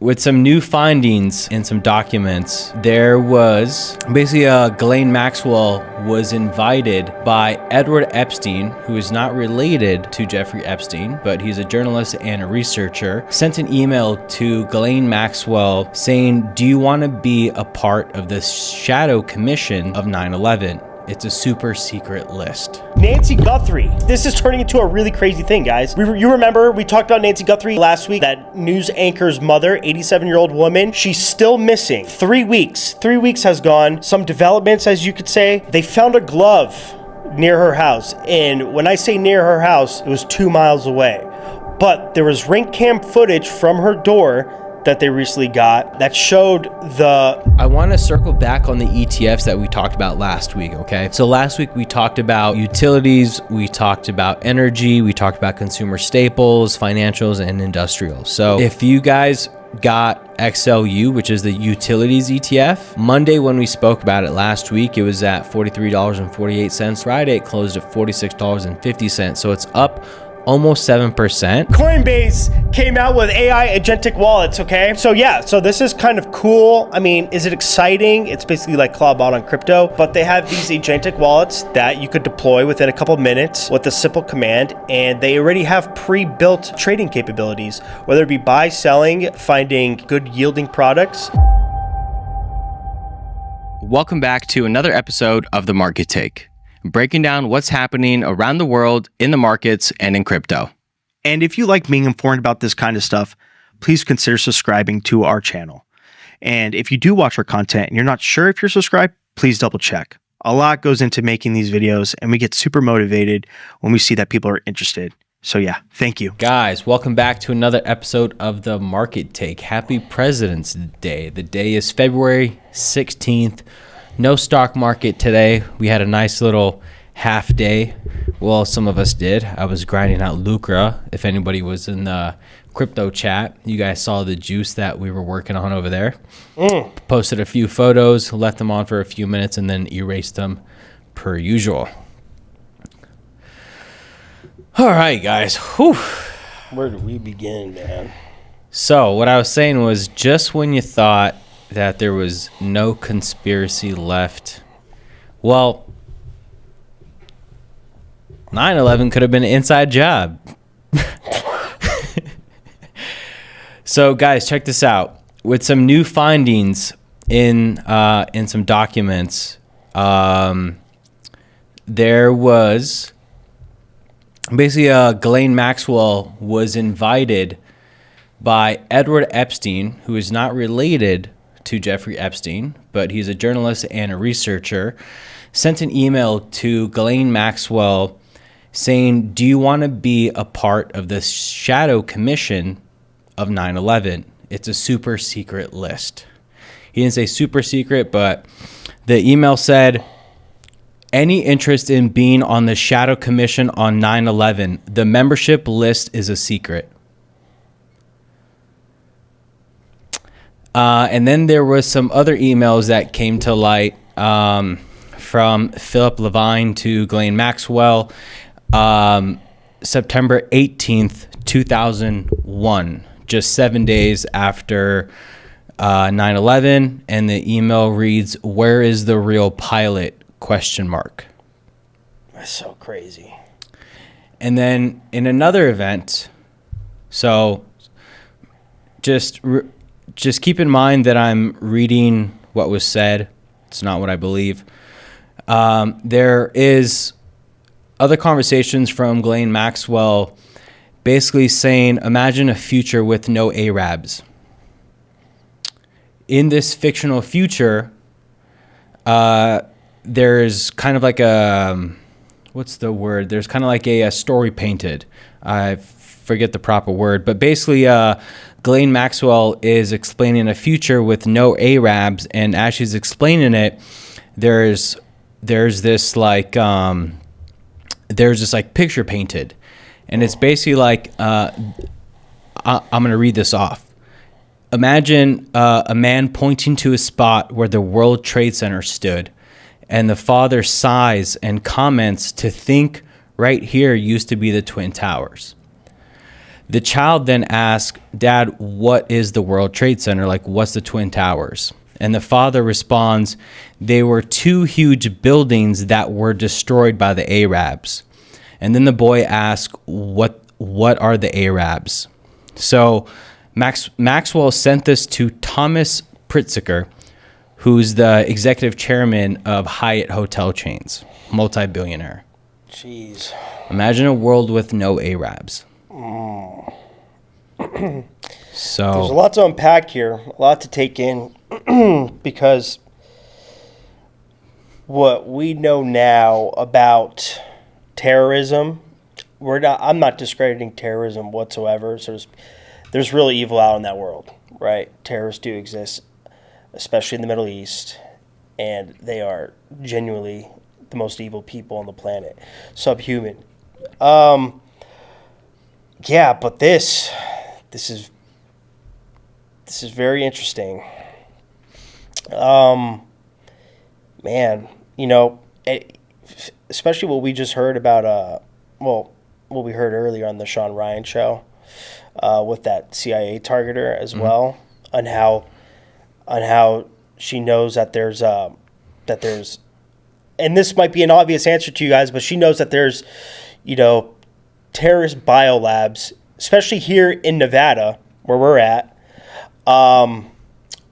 With some new findings and some documents, there was basically Ghislaine Maxwell was invited by Edward Epstein, who is not related to Jeffrey Epstein, but he's a journalist and a researcher, sent an email to Ghislaine Maxwell saying, do you want to be a part of the shadow commission of 9/11? It's a super secret list. Nancy Guthrie. This is turning into a really crazy thing, guys. You remember we talked about Nancy Guthrie last week, that news anchor's mother, 87-year-old woman. She's still missing. 3 weeks. 3 weeks has gone. Some developments, as you could say. They found a glove near her house. And when I say near her house, it was 2 miles away. But there was ring cam footage from her door that they recently got that showed I want to circle back on the ETFs that we talked about last week, okay? So last week we talked about utilities, we talked about energy, we talked about consumer staples, financials, and industrial. So if you guys got XLU, which is the utilities ETF, Monday when we spoke about it last week, it was at $43.48. Friday it closed at $46.50. So it's up almost 7%. Coinbase came out with AI agentic wallets, okay? So yeah, so this is kind of cool. I mean, is it exciting? It's basically like Clawbot on crypto, but they have these agentic wallets that you could deploy within a couple minutes with a simple command, and they already have pre-built trading capabilities, whether it be buy, selling, finding good yielding products. Welcome back to another episode of The Market Take, breaking down what's happening around the world in the markets and in crypto. And if you like being informed about this kind of stuff, please consider subscribing to our channel. And if you do watch our content and you're not sure if you're subscribed, please double check. A lot goes into making these videos, and we get super motivated when we see that people are interested. So yeah, thank you. Guys, welcome back to another episode of The Market Take. Happy President's Day. The day is February 16th. No stock market today. We had a nice little half day. Well, some of us did. I was grinding out Lucra. If anybody was in the crypto chat, you guys saw the juice that we were working on over there. Posted a few photos, left them on for a few minutes, and then erased them per usual. All right, guys. Whew. Where do we begin, man? So what I was saying was, just when you thought that there was no conspiracy left, well, 9/11 could have been an inside job. So guys, check this out. With some new findings in some documents, there was basically Ghislaine Maxwell was invited by Edward Epstein, who is not related to Jeffrey Epstein, but he's a journalist and a researcher, sent an email to Ghislaine Maxwell saying, do you want to be a part of the shadow commission of 9/11? It's a super secret list. He didn't say super secret, but the email said, any interest in being on the shadow commission on 9/11, the membership list is a secret. And then there was some other emails that came to light from Philip Levine to Ghislaine Maxwell, September 18th, 2001, just 7 days after 9/11. And the email reads, where is the real pilot? ? That's so crazy. And then in another event, so just keep in mind that I'm reading what was said. It's not what I believe. There is other conversations from Ghislaine Maxwell basically saying, imagine a future with no Arabs. In this fictional future, there's kind of like a, what's the word? There's kind of like a story painted. I forget the proper word, but basically Ghislaine Maxwell is explaining a future with no Arabs, and as she's explaining it, there's this like picture painted, and it's basically like I'm gonna read this off. Imagine a man pointing to a spot where the World Trade Center stood, and the father sighs and comments, to think right here used to be the Twin Towers. The child then asks, Dad, what is the World Trade Center? Like, what's the Twin Towers? And the father responds, they were two huge buildings that were destroyed by the Arabs. And then the boy asks, what are the Arabs? So Maxwell sent this to Thomas Pritzker, who's the executive chairman of Hyatt hotel chains, multi-billionaire. Jeez. Imagine a world with no Arabs. So there's a lot to unpack here, a lot to take in, because what we know now about terrorism, I'm not discrediting terrorism whatsoever. So there's real evil out in that world, right? Terrorists do exist, especially in the Middle East, and they are genuinely the most evil people on the planet, subhuman. Yeah, but this is very interesting. Man, especially what we just heard about, what we heard earlier on the Sean Ryan show, with that CIA targeter as well, on how she knows that there's, and this might be an obvious answer to you guys, but she knows that there's, terrorist biolabs, especially here in Nevada, where we're at,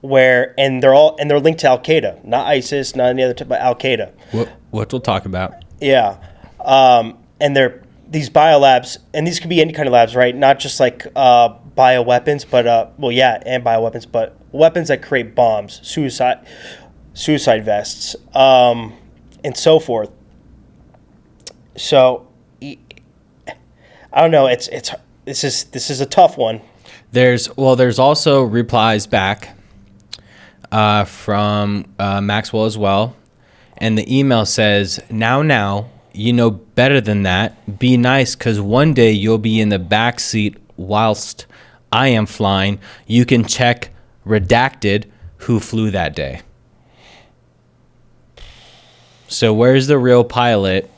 where they're linked to Al Qaeda, not ISIS, not any other type, but Al Qaeda. What we'll talk about. Yeah, and they're these biolabs, and these could be any kind of labs, right? Not just like bioweapons, but and bioweapons, but weapons that create bombs, suicide vests, and so forth. So, I don't know. This is a tough one. There's also replies back from Maxwell as well, and the email says, now, you know better than that. Be nice, because one day you'll be in the back seat whilst I am flying. You can check redacted who flew that day. So where's the real pilot?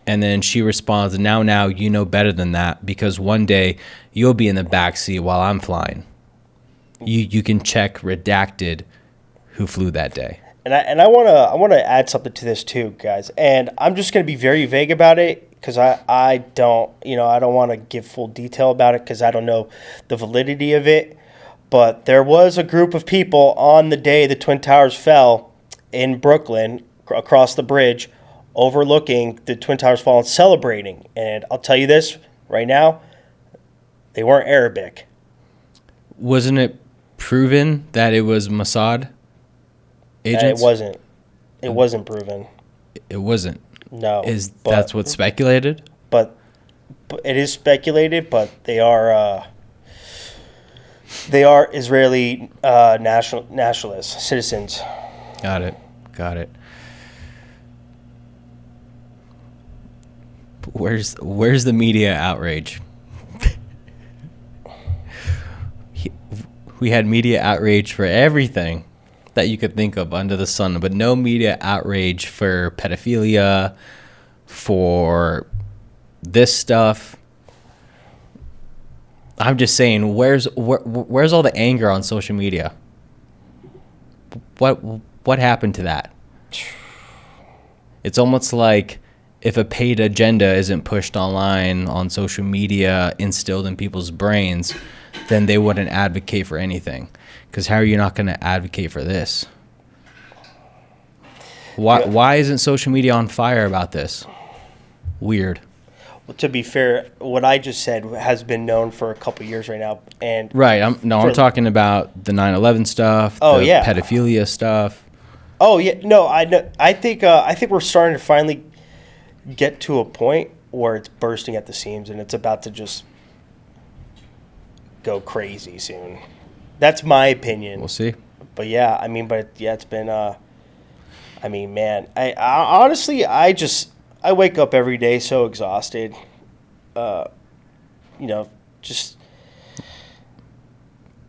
And then she responds, now, you know better than that, because one day you'll be in the back seat while I'm flying. You can check redacted who flew that day. And I want to add something to this too, guys. And I'm just going to be very vague about it, because I don't want to give full detail about it, because I don't know the validity of it. But there was a group of people on the day the Twin Towers fell in Brooklyn, across the bridge, overlooking the Twin Towers falling, celebrating. And I'll tell you this right now, they weren't Arabic. Wasn't it proven that it was Mossad agents? It wasn't. It wasn't proven. It wasn't. No. That's what's speculated? But it is speculated, but they are Israeli nationalists, citizens. Got it. Where's the media outrage? We had media outrage for everything that you could think of under the sun, but no media outrage for pedophilia, for this stuff. I'm just saying, where's all the anger on social media? What happened to that? It's almost like if a paid agenda isn't pushed online on social media, instilled in people's brains, then they wouldn't advocate for anything. Because how are you not going to advocate for this? Why isn't social media on fire about this? Weird. Well, to be fair, what I just said has been known for a couple years right now, and right. I'm talking about the 9/11 stuff. Pedophilia stuff. Oh yeah, no, I know. I think we're starting to finally get to a point where it's bursting at the seams, and it's about to just go crazy soon. That's my opinion. We'll see. But yeah, it's been. Man, I honestly, I wake up every day so exhausted. Just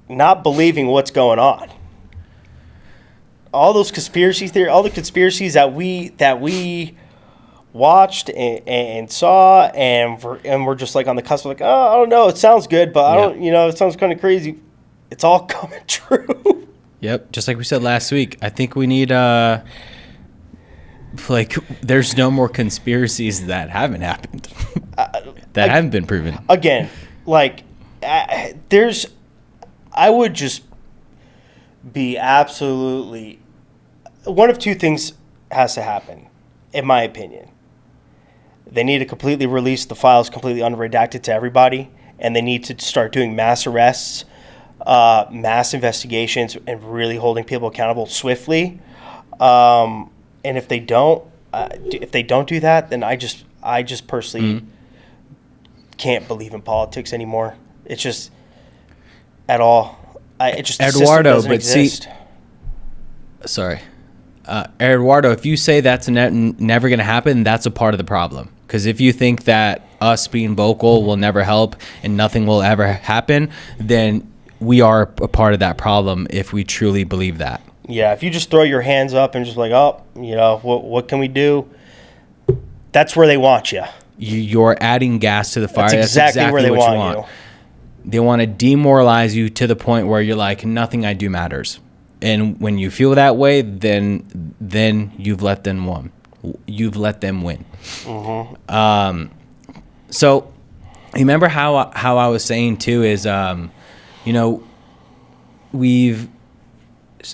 not believing what's going on. All those conspiracy theories, all the conspiracies that we watched and saw, and we're just like on the cusp of like, oh, I don't know, it sounds good, but I don't, it sounds kind of crazy. It's all coming true. Yep, just like we said last week, I think we need there's no more conspiracies that haven't happened, that haven't been proven. Again, I would just be absolutely, one of two things has to happen, in my opinion. They need to completely release the files completely unredacted to everybody, and they need to start doing mass arrests, mass investigations, and really holding people accountable swiftly. And if they don't do that, then I just personally can't believe in politics anymore. It's just at all. Eduardo, but exist. Eduardo, if you say that's never going to happen, that's a part of the problem. Because if you think that us being vocal will never help and nothing will ever happen, then we are a part of that problem if we truly believe that. Yeah, if you just throw your hands up and just like, what can we do? That's where they want you. You're adding gas to the fire. That's exactly where they want you. They want to demoralize you to the point where you're like, nothing I do matters. And when you feel that way, then you've let them win. You've let them win. Mm-hmm. So remember how I was saying too is,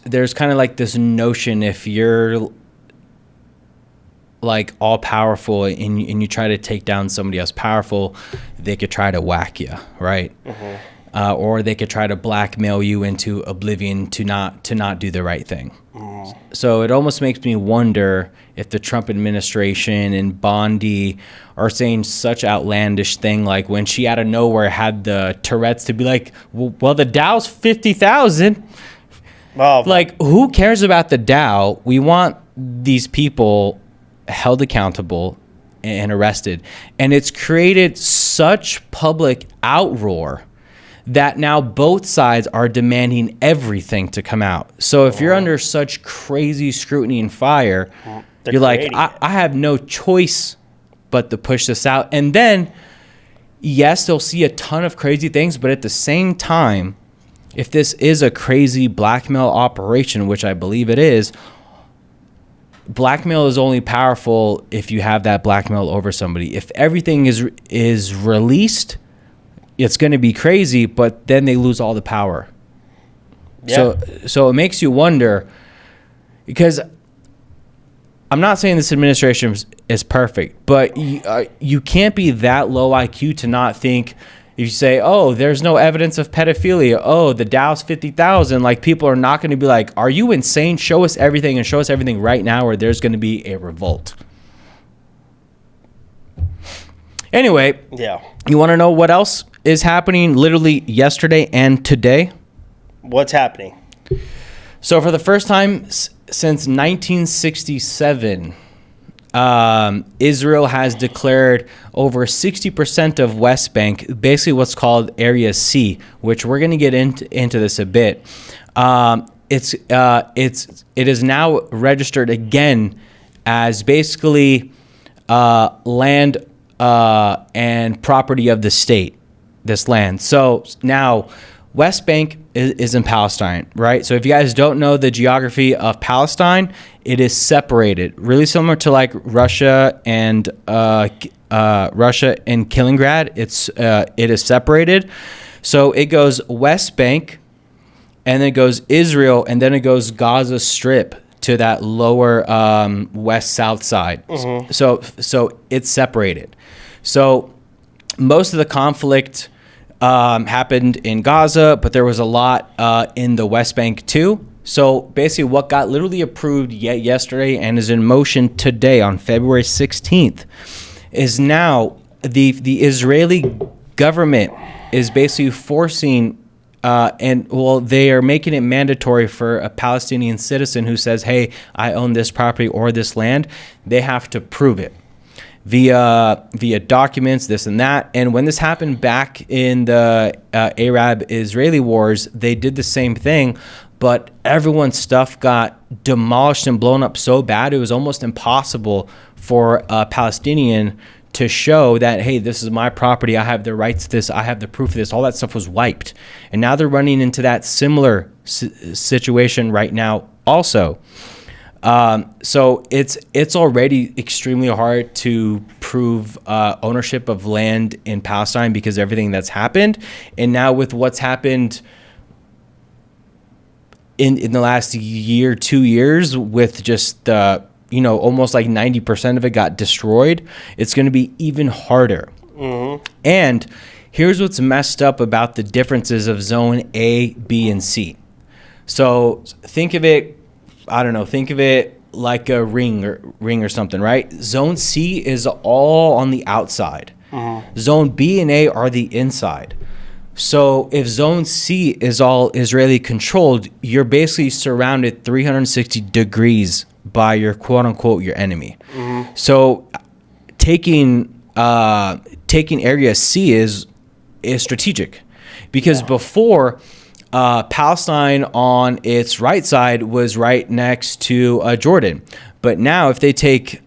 there's kind of like this notion, if you're like all powerful and you try to take down somebody else powerful, they could try to whack you, right? Mm-hmm. Or they could try to blackmail you into oblivion to not do the right thing. Mm. So it almost makes me wonder if the Trump administration and Bondi are saying such outlandish thing, like when she out of nowhere had the Tourette's to be like, well, the Dow's 50,000. Oh, like, who cares about the Dow? We want these people held accountable and arrested. And it's created such public outroar that now both sides are demanding everything to come out. So if you're under such crazy scrutiny and fire, you're like, I have no choice but to push this out. And then, yes, they'll see a ton of crazy things, but at the same time, if this is a crazy blackmail operation, which I believe it is, blackmail is only powerful if you have that blackmail over somebody. If everything is released, it's going to be crazy, but then they lose all the power. Yeah. So it makes you wonder, because I'm not saying this administration is perfect, but you can't be that low IQ to not think, if you say, oh, there's no evidence of pedophilia, oh, the Dow's 50,000, like, people are not going to be like, are you insane? Show us everything, and show us everything right now, or there's going to be a revolt. Anyway, yeah. You want to know what else is happening literally yesterday and today? What's happening? So for the first time since 1967, Israel has declared over 60% of West Bank, basically what's called Area C, which we're going to get into this a bit. It is now registered again as basically land and property of the state, this land. So now West Bank is in Palestine, right? So if you guys don't know the geography of Palestine, it is separated, really similar to like Russia and Kaliningrad. It is separated. So it goes West Bank, and then it goes Israel, and then it goes Gaza Strip to that lower west-south side. Mm-hmm. So it's separated. So most of the conflict happened in Gaza, but there was a lot in the West Bank too. So basically what got literally approved yesterday and is in motion today on February 16th is now the Israeli government is basically forcing they are making it mandatory for a Palestinian citizen who says, hey, I own this property or this land. They have to prove it. via documents, this and that. And when this happened back in the Arab-Israeli wars, they did the same thing, but everyone's stuff got demolished and blown up so bad it was almost impossible for a Palestinian to show that, hey, this is my property, I have the rights to this, I have the proof of this. All that stuff was wiped. And now they're running into that similar situation right now also. So it's already extremely hard to prove ownership of land in Palestine because of everything that's happened. And now with what's happened in the last year, 2 years, with just almost like 90% of it got destroyed, it's going to be even harder. Mm-hmm. And here's what's messed up about the differences of zone A, B, and C. So think of it like a ring or something, right? Zone C is all on the outside. Mm-hmm. Zone B and A are the inside. So if zone C is all Israeli controlled, you're basically surrounded 360 degrees by your quote unquote your enemy. Mm-hmm. So taking area C is strategic, because before Palestine on its right side was right next to Jordan, but now if they take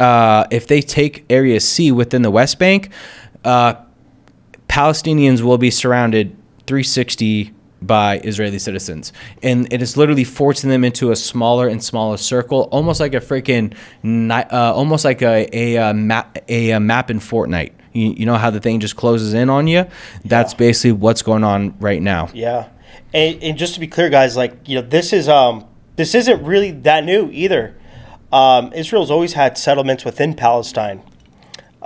area C within the West Bank, Palestinians will be surrounded 360 by Israeli citizens, and it is literally forcing them into a smaller and smaller circle, almost like a freaking, almost like a map in Fortnite. You know how the thing just closes in on you? That's basically what's going on right now. Yeah, and just to be clear, guys, this isn't really that new either. Israel's always had settlements within Palestine.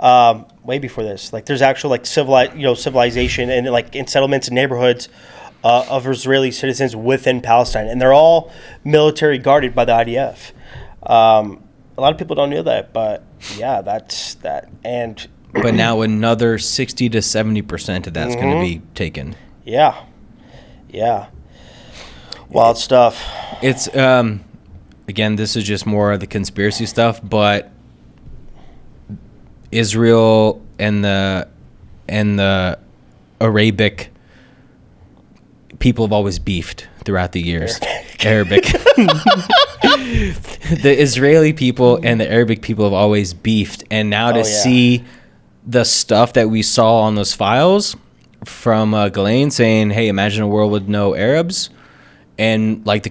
Way before this, there's actual civilization and in settlements and neighborhoods of Israeli citizens within Palestine, and they're all military guarded by the IDF. A lot of people don't know that, but yeah, that's that. But now another 60 to 70% of that's going to be taken. Yeah, wild stuff. It's again, this is just more of the conspiracy stuff, but Israel and the Arabic people have always beefed throughout the years. Arabic. The Israeli people and the Arabic people have always beefed, and now to see the stuff that we saw on those files from Ghislaine saying, hey, imagine a world with no Arabs, and the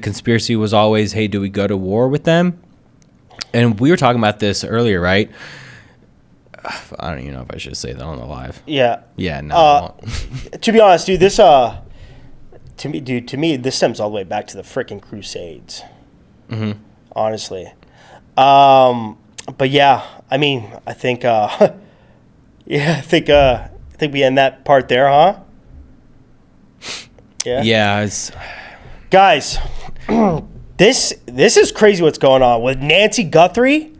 conspiracy was always, hey, do we go to war with them? And we were talking about this earlier, right? I don't even know if I should say that on the live. Yeah. Yeah, no. To be honest, dude, to me, this stems all the way back to the freaking Crusades. Mm-hmm. Honestly. But yeah, I mean, I think, I think we end that part there, huh? Yeah. Yeah. Guys, this is crazy what's going on with Nancy Guthrie.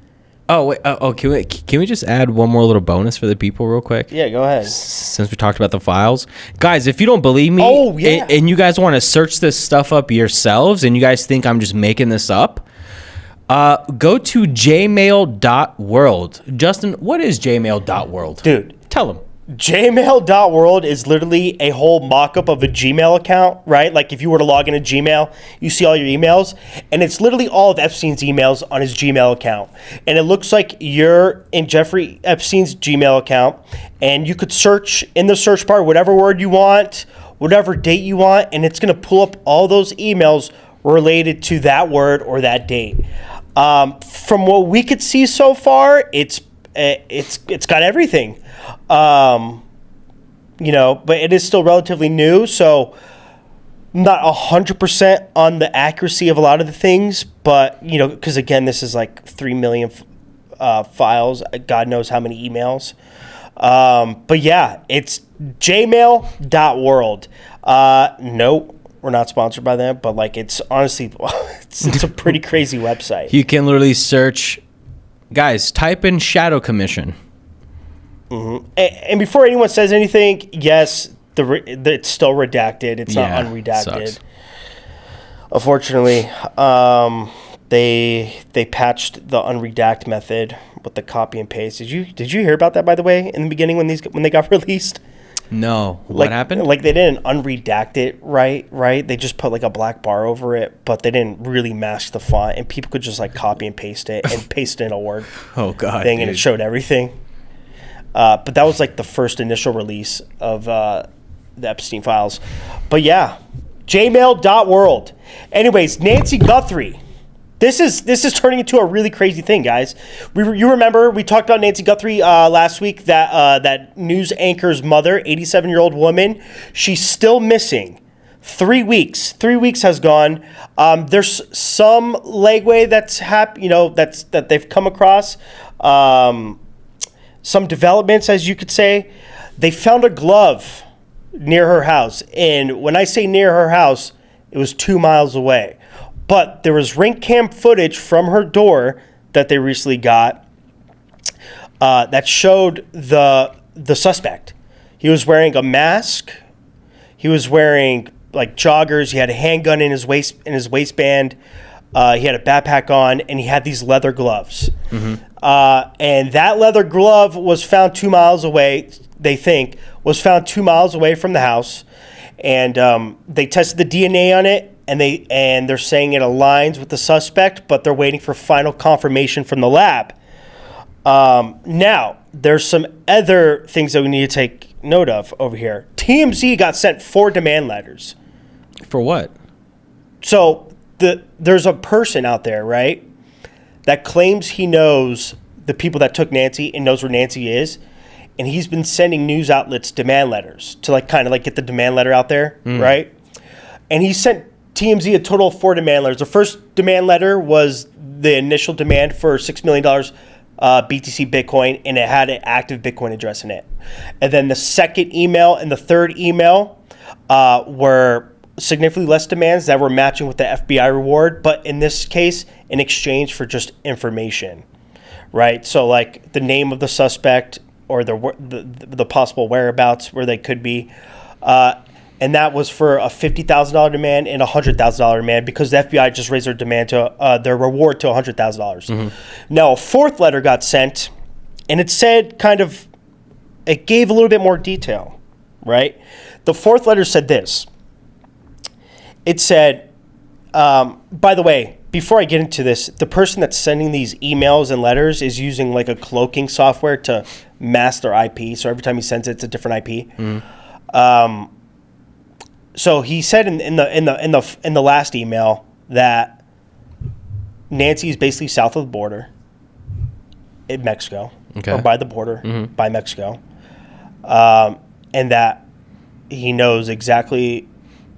Oh wait! Can we just add one more little bonus for the people real quick? Yeah, go ahead. Since we talked about the files, guys, if you don't believe me, and you guys want to search this stuff up yourselves, and you guys think I'm just making this up, go to jmail.world. Justin, what is jmail.world? Dude, tell them. Gmail.world is literally a whole mock-up of a Gmail account, right? Like if you were to log into Gmail, you see all your emails, and it's literally all of Epstein's emails on his Gmail account. And it looks like you're in Jeffrey Epstein's Gmail account, and you could search in the search bar whatever word you want, whatever date you want, and it's going to pull up all those emails related to that word or that date. From what we could see so far, it's got everything. But it is still relatively new, so not 100% on the accuracy of a lot of the things, but, because again, this is 3 million files, God knows how many emails. But yeah, it's jmail.world. Nope. We're not sponsored by them, but it's honestly, it's a pretty crazy website. You can literally search, guys, type in Shadow Commission. Mm-hmm. And before anyone says anything, yes, it's still redacted. It's not unredacted. Sucks. Unfortunately. They patched the unredact method with the copy and paste. Did you hear about that, by the way, in the beginning when they got released? No. What happened? Like they didn't unredact it right. They just put like a black bar over it, but they didn't really mask the font, and people could just like copy and paste it and paste in a Word Oh God, thing, dude. and it showed everything. But that was like the first initial release of the Epstein files. But yeah, jmail.world. Anyways, Nancy Guthrie. This is turning into a really crazy thing, guys. You remember we talked about Nancy Guthrie last week, that news anchor's mother, 87-year-old woman. She's still missing. 3 weeks. 3 weeks has gone. There's some legway that they've come across. Some developments, as you could say. They found a glove near her house, and when I say near her house, it was 2 miles away. But there was Ring cam footage from her door that they recently got that showed the suspect. He was wearing a mask. He was wearing like joggers. He had a handgun in his waistband. He had a backpack on, and he had these leather gloves. Mm-hmm. And that leather glove was found 2 miles away. They think was found 2 miles away from the house, and they tested the DNA on it. And they're saying it aligns with the suspect, but they're waiting for final confirmation from the lab. Now, there's some other things that we need to take note of over here. TMZ got sent 4 demand letters. For what? So there's a person out there, right, that claims he knows the people that took Nancy and knows where Nancy is, and he's been sending news outlets demand letters to kind of get the demand letter out there, right? And he sent TMZ a total of 4 demand letters. The first demand letter was the initial demand for $6 million BTC Bitcoin, and it had an active Bitcoin address in it. And then the second email and the third email were significantly less demands that were matching with the FBI reward, but in this case, in exchange for just information, right? So like the name of the suspect or the possible whereabouts where they could be. And that was for a $50,000 demand and a $100,000 demand because the FBI just raised their demand to their reward to $100,000. Mm-hmm. Now, a 4th letter got sent, and it said it gave a little bit more detail, right? The 4th letter said this. It said, by the way, before I get into this, the person that's sending these emails and letters is using like a cloaking software to mask their IP. So every time he sends it, it's a different IP. Mm-hmm. So he said in the last email that Nancy is basically south of the border in Mexico, or by the border by Mexico, and that he knows exactly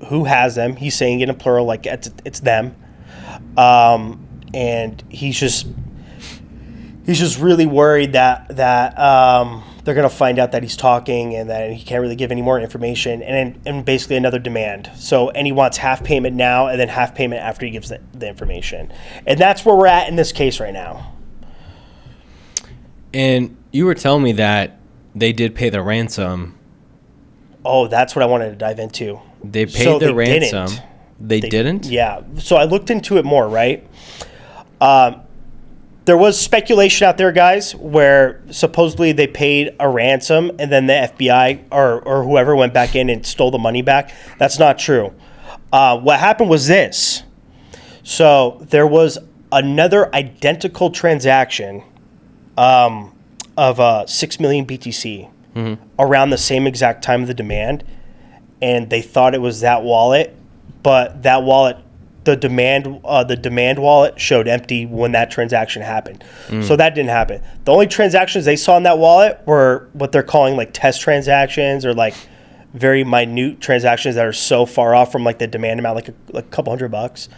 who has them. He's saying it in plural, like it's them, and he's just really worried that they're going to find out that he's talking and that he can't really give any more information, and basically another demand. So, and he wants half payment now and then half payment after he gives the information. And that's where we're at in this case right now. And you were telling me that they did pay the ransom. Oh, that's what I wanted to dive into. They paid the ransom. They didn't? Yeah. So I looked into it more, right? There was speculation out there, guys, where supposedly they paid a ransom and then the FBI or whoever went back in and stole the money back. That's not true. What happened was this. So there was another identical transaction of 6 million BTC around the same exact time of the demand, and they thought it was that wallet, but that wallet, the demand wallet showed empty when that transaction happened. So that didn't happen. The only transactions they saw in that wallet were what they're calling like test transactions, or like very minute transactions that are so far off from like the demand amount, like a couple $100.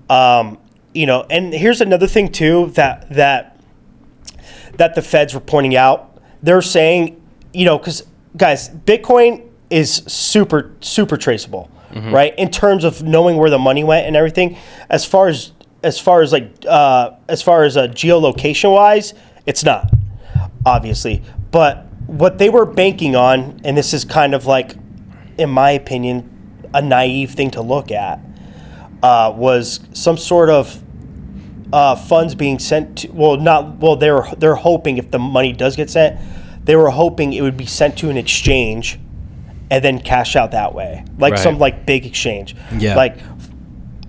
And here's another thing too that the feds were pointing out. They're saying, because guys, Bitcoin is super, super traceable. Right, in terms of knowing where the money went and everything, as far as geolocation wise, it's not, obviously. But what they were banking on, and this is kind of like, in my opinion, a naive thing to look at, was some sort of funds being sent to, they're hoping if the money does get sent, they were hoping it would be sent to an exchange and then cash out that way. Like Right. some like big exchange. Yeah. Like,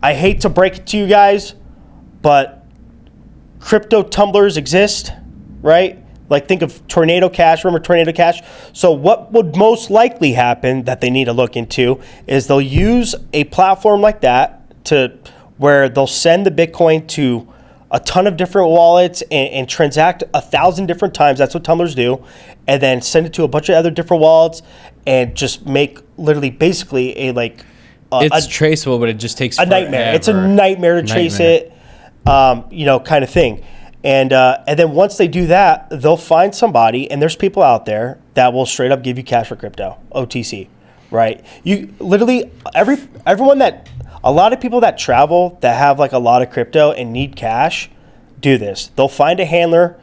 I hate to break it to you guys, but crypto tumblers exist, right? Like, think of Tornado Cash. Remember Tornado Cash? So what would most likely happen that they need to look into is they'll use a platform like that to where they'll send the Bitcoin to a ton of different wallets and transact 1,000 different times. That's what tumblers do. And then send it to a bunch of other different wallets and just make literally basically a like... It's traceable, but it just takes a nightmare. It's a nightmare to chase it, kind of thing. And then once they do that, they'll find somebody, and there's people out there that will straight up give you cash for crypto, OTC, right? You literally everyone that a lot of people that travel that have like a lot of crypto and need cash do this. They'll find a handler.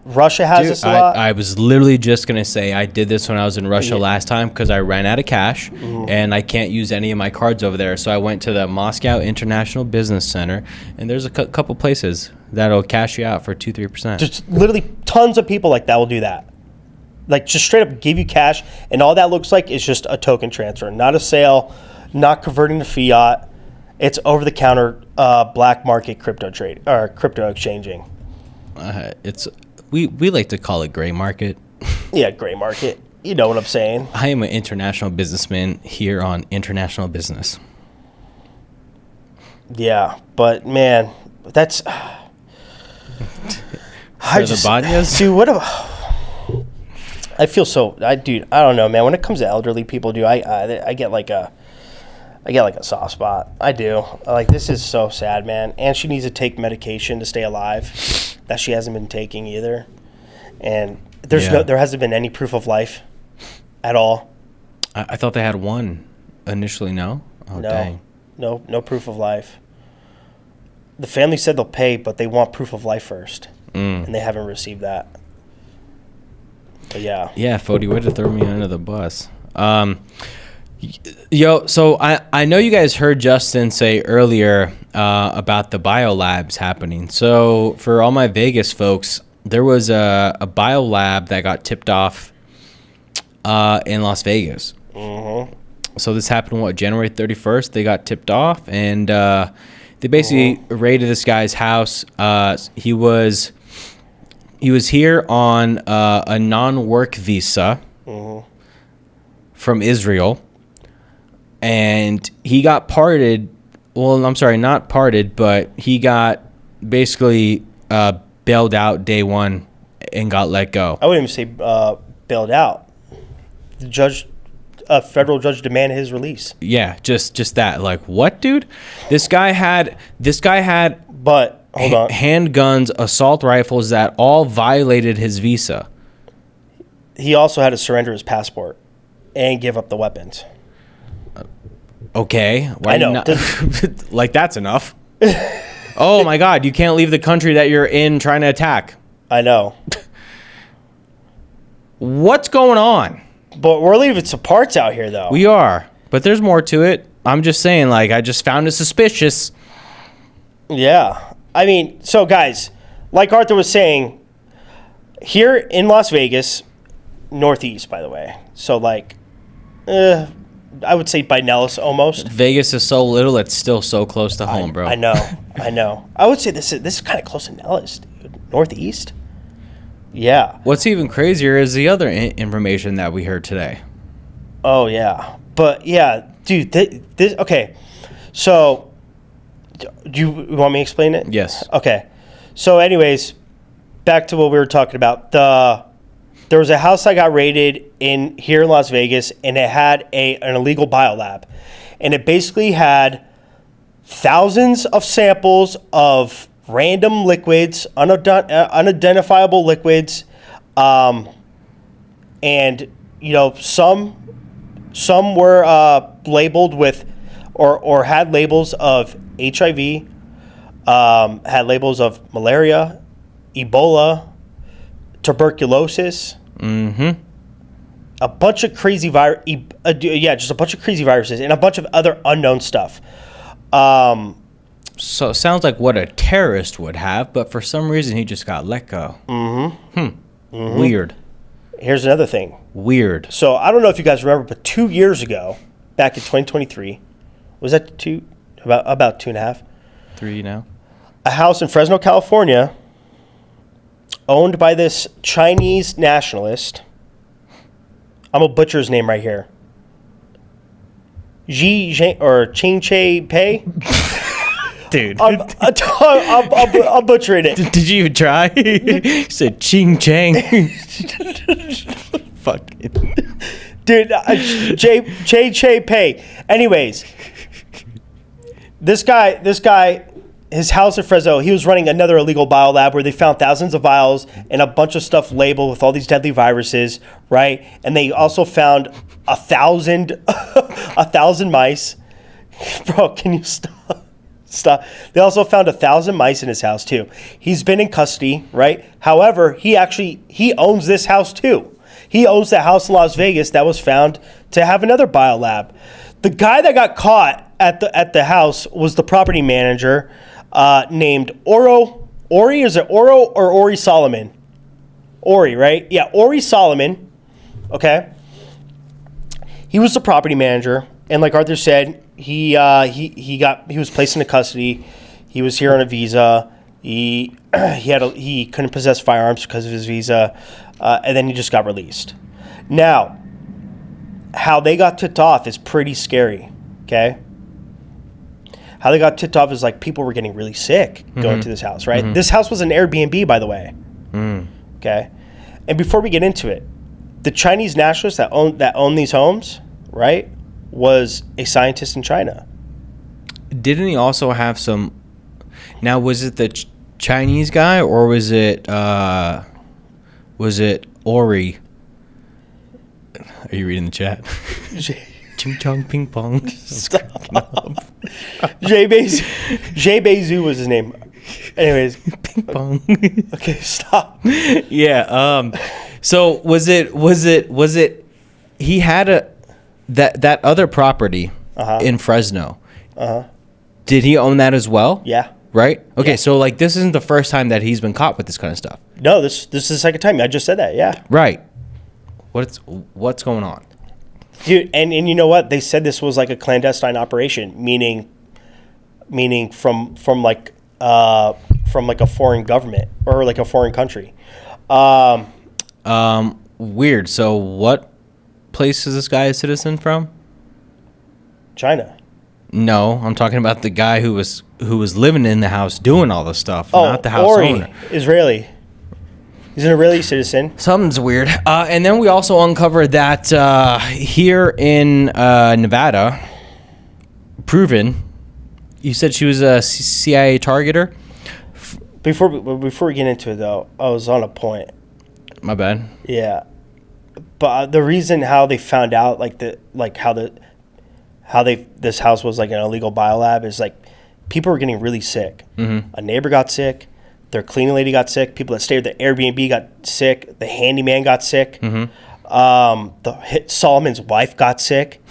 Russia has this a lot. I was literally just going to say I did this when I was in Russia last time because I ran out of cash and I can't use any of my cards over there. So I went to the Moscow International Business Center, and there's a couple places that'll cash you out for 2-3%. Just literally tons of people like that will do that. Like, just straight up give you cash, and all that looks like is just a token transfer, not a sale, not converting to fiat. It's over-the-counter black market crypto trade or crypto exchanging. We like to call it gray market. Yeah, gray market. You know what I'm saying. I am an international businessman here on International Business. Yeah, but man, that's... Dude, what I feel so... Dude, I don't know, man. When it comes to elderly people, dude, I get like a soft spot. I do. Like, this is so sad, man. And she needs to take medication to stay alive that she hasn't been taking either. And there hasn't been any proof of life at all. I thought they had one initially, no? Oh, no, dang. No proof of life. The family said they'll pay, but they want proof of life first. And they haven't received that. But yeah. Yeah, Fody, way to throw me under the bus. So I know you guys heard Justin say earlier about the Biolabs happening. So for all my Vegas folks, there was a Biolab that got tipped off in Las Vegas. Mm-hmm. So this happened, January 31st? They got tipped off, and they basically raided this guy's house. He was here on a non-work visa from Israel. And he got parted. Well, I'm sorry, not parted, but he got basically bailed out day one and got let go. I wouldn't even say bailed out. A federal judge demanded his release. Yeah, just that. Like, what, dude? This guy had. But hold on. Handguns, assault rifles that all violated his visa. He also had to surrender his passport and give up the weapons. Okay. Why I know. Not, like, that's enough. Oh, my God. You can't leave the country that you're in trying to attack. I know. What's going on? But we're leaving some parts out here, though. We are. But there's more to it. I'm just saying, like, I just found it suspicious. Yeah. I mean, so, guys, like Arthur was saying, here in Las Vegas, Northeast, by the way. So, like, I would say by Nellis almost. Vegas is so little, it's still so close to home, bro. I know. I would say this is kind of close to Nellis, dude. Northeast. Yeah. What's even crazier is the other information that we heard today. Oh, yeah. But, yeah, dude, this okay. So, do you want me to explain it? Yes. Okay. So, anyways, back to what we were talking about. There was a house that got raided here in Las Vegas, and it had an illegal biolab. And it basically had thousands of samples of random liquids, unidentifiable liquids, and some were labeled with or had labels of HIV, had labels of malaria, Ebola, tuberculosis, a bunch of crazy just a bunch of crazy viruses and a bunch of other unknown stuff. So it sounds like what a terrorist would have, but for some reason he just got let go. Weird. Here's another thing. Weird. So I don't know if you guys remember, but 2 years ago, back in 2023, was that about 2.5? 3 now. A house in Fresno, California, owned by this Chinese nationalist. I'm gonna butcher his name right here. Ching Che Pei. Dude. I'm butchering it. Did you even try? You said ching chang. Fuck it. Dude, Che Pei. Anyways, this guy, his house in Fresno, he was running another illegal biolab where they found thousands of vials and a bunch of stuff labeled with all these deadly viruses, right? And they also found 1,000 mice. Bro, can you stop? Stop. They also found 1,000 mice in his house too. He's been in custody, right? However, he owns this house too. He owns the house in Las Vegas that was found to have another biolab. The guy that got caught at the house was the property manager named Ori. Is it Oro or Ori Solomon? Ori, right? Yeah, Ori Solomon. Okay. He was the property manager, and like Arthur said, he was placed into custody. He was here on a visa. He couldn't possess firearms because of his visa, and then he just got released. Now, how they got tipped off is pretty scary. Okay. How they got tipped off is like people were getting really sick going to this house, right? This house was an Airbnb, by the way. Okay. And before we get into it, the Chinese nationalist that owned these homes, right, was a scientist in China. Didn't he also have some? Now, was it the Chinese guy or was it Ori? Are you reading the chat? Ching chong ping pong. Stop. Jay Beizhu was his name. Anyways, Ping pong. okay, stop. Yeah. So was it? He had that other property in Fresno. Did he own that as well? Yeah. Right. Okay. Yeah. So like, this isn't the first time that he's been caught with this kind of stuff. No, this is the second time. I just said that. Yeah. Right. What's going on? Dude, and you know what? They said this was like a clandestine operation, meaning from like a foreign government or like a foreign country. Weird. So what place is this guy a citizen from? China. No, I'm talking about the guy who was living in the house doing all the stuff, not the house Ori, owner. Israeli. He's an Israeli citizen. Something's weird. And then we also uncovered that here in Nevada, proven, you said she was a CIA targeter? Before we get into it, though, I was on a point. My bad. Yeah. But the reason how they found out, this house was like an illegal biolab is like people were getting really sick. A neighbor got sick. Their cleaning lady got sick. People that stayed at the Airbnb got sick. The handyman got sick. Solomon's wife got sick.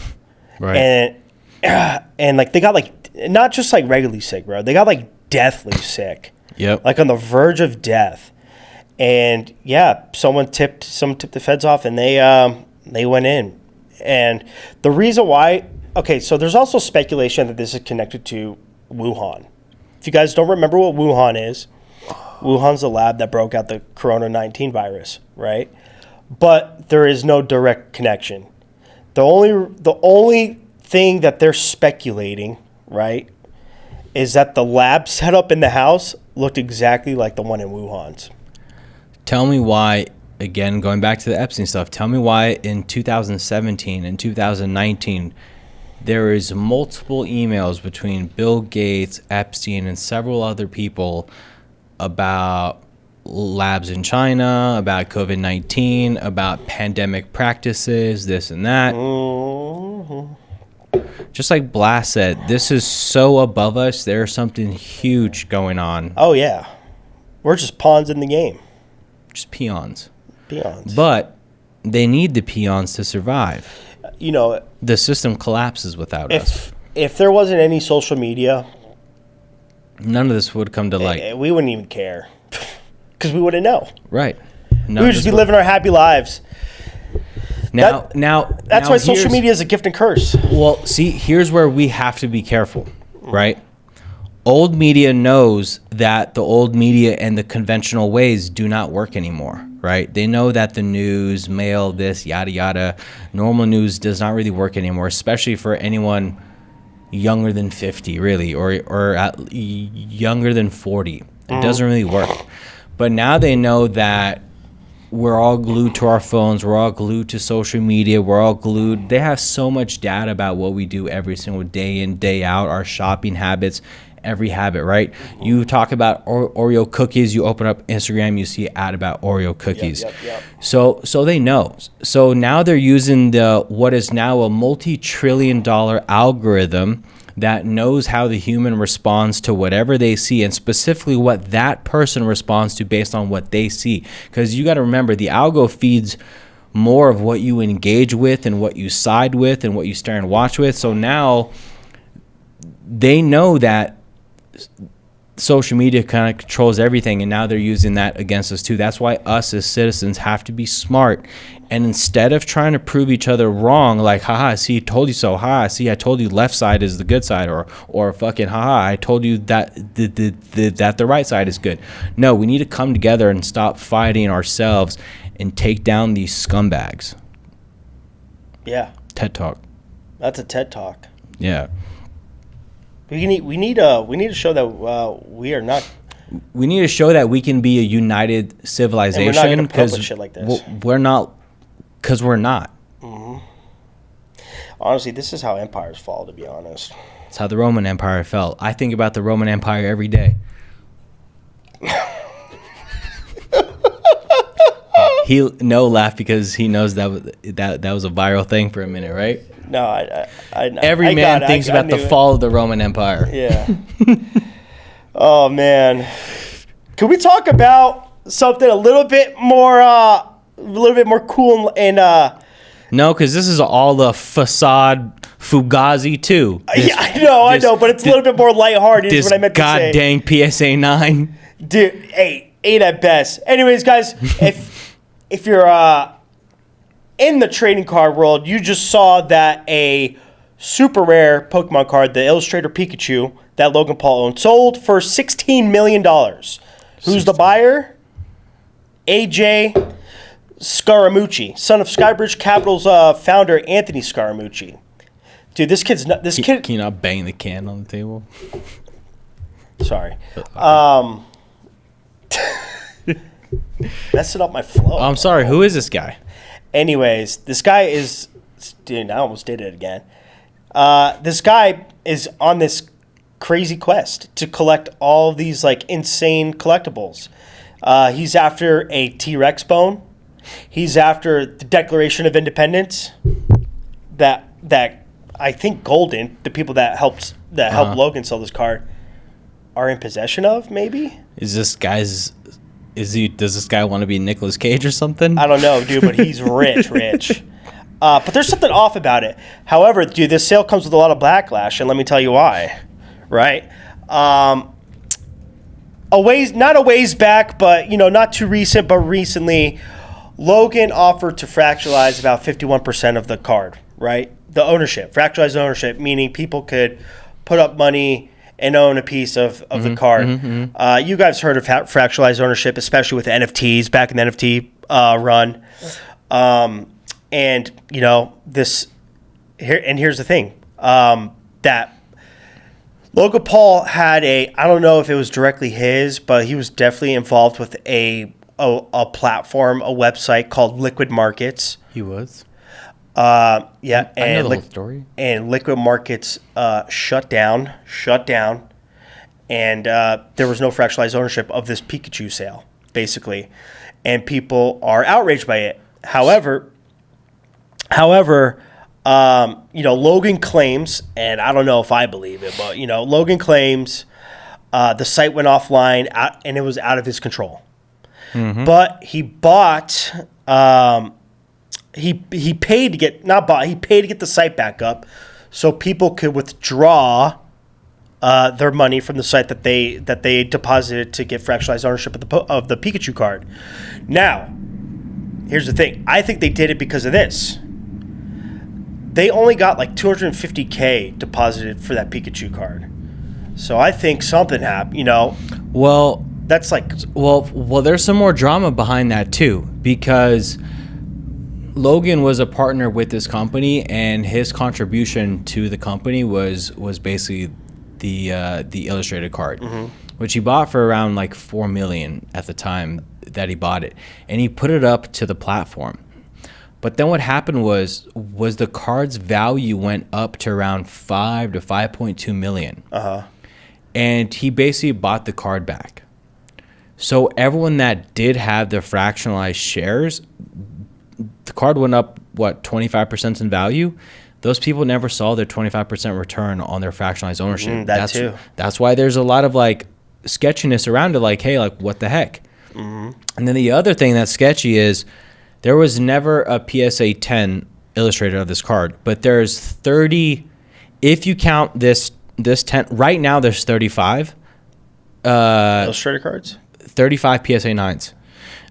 Right. And like they got like not just like regularly sick, bro. They got like deathly sick. Yep. Like on the verge of death. And yeah, someone tipped the feds off, and they went in. And the reason why, okay, so there's also speculation that this is connected to Wuhan. If you guys don't remember what Wuhan is, Wuhan's the lab that broke out the Corona-19 virus, right? But there is no direct connection. The only thing that they're speculating, right, is that the lab set up in the house looked exactly like the one in Wuhan's. Tell me why, again, going back to the Epstein stuff, tell me why in 2017 and 2019 there is multiple emails between Bill Gates, Epstein, and several other people about labs in China, about COVID-19, about pandemic practices, this and that. Just like Blas said, this is so above us. There's something huge going on. Oh, yeah. We're just pawns in the game. Just peons. Peons. But they need the peons to survive. You know, the system collapses without us. If there wasn't any social media, none of this would come to light. We wouldn't even care because we wouldn't know. Right. We would just be living our happy lives. That's why social media is a gift and curse. Well, see, here's where we have to be careful, right? Old media knows that the old media and the conventional ways do not work anymore, right? They know that the news, mail, this, yada, yada, normal news does not really work anymore, especially for anyone younger than 50, really, or younger than 40. It doesn't really work. But now they know that we're all glued to our phones. We're all glued to social media. We're all glued. They have so much data about what we do every single day in, day out, our shopping habits, every habit, right? You talk about Oreo cookies. You open up Instagram, you see an ad about Oreo cookies. Yep. So they know. So now they're using what is now a multi-trillion-dollar algorithm that knows how the human responds to whatever they see, and specifically what that person responds to based on what they see. Because you got to remember, the algo feeds more of what you engage with and what you side with and what you stare and watch with. So now they know that social media kind of controls everything, and now they're using that against us too. That's why us as citizens have to be smart, and instead of trying to prove each other wrong, like, haha, see, I told you so, haha, see, I told you left side is the good side, or fucking, haha, I told you that the right side is good. No, we need to come together and stop fighting ourselves and take down these scumbags. Yeah. TED Talk. That's a TED Talk. Yeah. We need to show that we are not. We need to show that we can be a united civilization, because like this. We're not. Because we're not. Mm-hmm. Honestly, this is how empires fall, to be honest. It's how the Roman Empire fell. I think about the Roman Empire every day. He laugh because he knows that was a viral thing for a minute, right? No, every man thinks about the fall of the Roman Empire. Yeah. Oh man, can we talk about something a little bit more cool and No, because this is all the facade fugazi too. Yeah, I know, but it's a little bit more lighthearted. Is what I meant to say. God dang PSA 9, dude. Eight at best. Anyways, guys, if you're in the trading card world, you just saw that a super rare Pokemon card, the Illustrator Pikachu, that Logan Paul owned, sold for $16 million. Who's the buyer? AJ Scaramucci, son of Skybridge Capital's founder Anthony Scaramucci. Dude, this kid. Can you not bang the can on the table? Sorry. Messing up my flow. I'm sorry. Who is this guy? Anyways, this guy is. Dude, I almost did it again. This guy is on this crazy quest to collect all of these like insane collectibles. He's after a T-Rex bone. He's after the Declaration of Independence. That I think Golden, the people that helped Logan sell this card, are in possession of. Maybe. Does this guy want to be Nicolas Cage or something? I don't know, dude, but he's rich. But there's something off about it. However, dude, this sale comes with a lot of backlash, and let me tell you why. Right? Not a ways back, but not too recent, but recently, Logan offered to fractionalize about 51% of the card. Right? The ownership, fractionalized ownership, meaning people could put up money and own a piece of the card. Mm-hmm. You guys heard of fractionalized ownership, especially with NFTs back in the NFT run. And this here. And here's the thing: that Logan Paul had I don't know if it was directly his, but he was definitely involved with a platform, a website called Liquid Markets. He was. Yeah, I know the whole story. And Liquid Markets shut down, and there was no fractionalized ownership of this Pikachu sale, basically, and people are outraged by it. However, Logan claims, and I don't know if I believe it, but Logan claims the site went offline and it was out of his control. Mm-hmm. But he bought. He paid to get he paid to get the site back up, so people could withdraw their money from the site that they deposited to get fractionalized ownership of the Pikachu card. Now, here's the thing. I think they did it because of this. They only got like $250K deposited for that Pikachu card. So I think something happened, you know. Well, that's like... Well, there's some more drama behind that too, because Logan was a partner with this company, and his contribution to the company was basically the illustrated card, which he bought for around like $4 million at the time that he bought it, and he put it up to the platform. But then what happened was the card's value went up to around 5 to 5.2 million. And he basically bought the card back. So everyone that did have the fractionalized shares, the card went up, 25% in value. Those people never saw their 25% return on their fractionalized ownership. That's why there's a lot of like sketchiness around it, like, hey, like what the heck? And then the other thing that's sketchy is there was never a PSA 10 illustrated of this card, but there's 30, if you count this 10, right now there's 35. Illustrated cards? 35 PSA 9s,